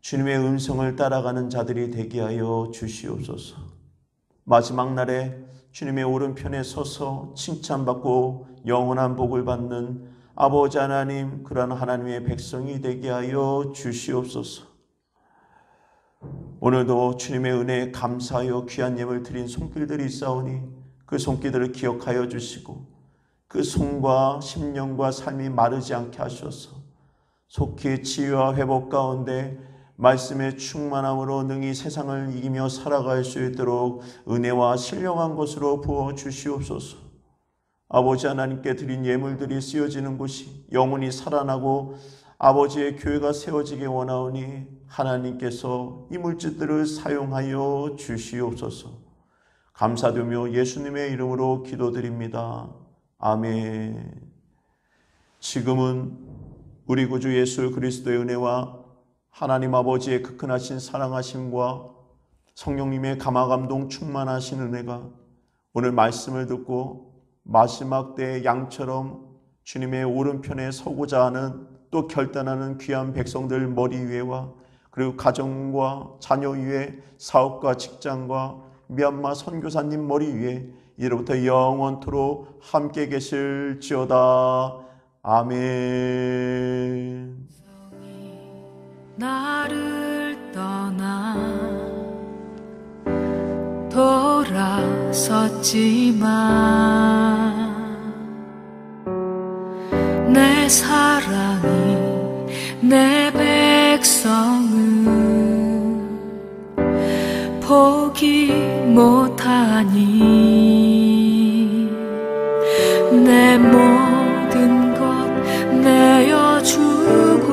주님의 음성을 따라가는 자들이 되게 하여 주시옵소서. 마지막 날에 주님의 오른편에 서서 칭찬받고 영원한 복을 받는 아버지 하나님, 그러한 하나님의 백성이 되게 하여 주시옵소서. 오늘도 주님의 은혜에 감사하여 귀한 예물 드린 손길들이 있사오니 그 손길들을 기억하여 주시고 그 손과 심령과 삶이 마르지 않게 하셔서 속히 치유와 회복 가운데 말씀의 충만함으로 능히 세상을 이기며 살아갈 수 있도록 은혜와 신령한 것으로 부어 주시옵소서. 아버지 하나님께 드린 예물들이 쓰여지는 곳이 영원히 살아나고 아버지의 교회가 세워지기 원하오니 하나님께서 이 물질들을 사용하여 주시옵소서. 감사드리며 예수님의 이름으로 기도드립니다. 아멘. 지금은 우리 구주 예수 그리스도의 은혜와 하나님 아버지의 극근하신 사랑하심과 성령님의 감화감동 충만하신 은혜가 오늘 말씀을 듣고 마지막 때의 양처럼 주님의 오른편에 서고자 하는 또 결단하는 귀한 백성들 머리 위에와 그리고 가정과 자녀 위에 사업과 직장과 미얀마 선교사님 머리 위에 이로부터 영원토록 함께 계실지어다. 아멘. 나를 떠나 돌아섰지만 내 사랑이 내 백성을 포기 못하니 내 모든 것 내어주고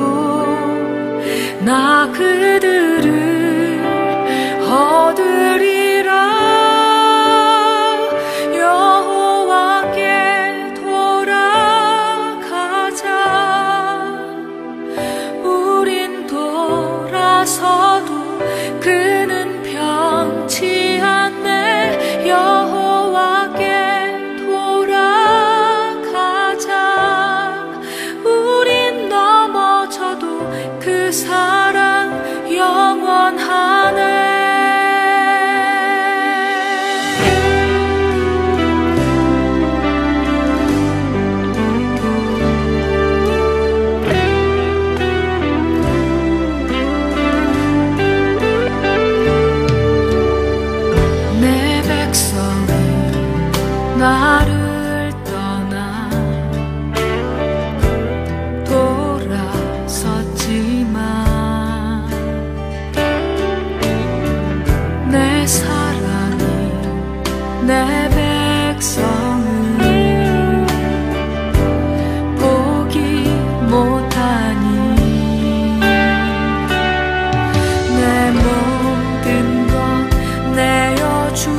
나 그들을 얻으리라. 여호와께 돌아가자. 우린 돌아서도 그는 변치 않네. 여호와께 돌아가자. 우린 넘어져도 그 사랑 영원하네. 내 백성이 나를 떠나 돌아섰지만 내 사랑이 내 백성을 포기 못하니 내 모든 것 내어주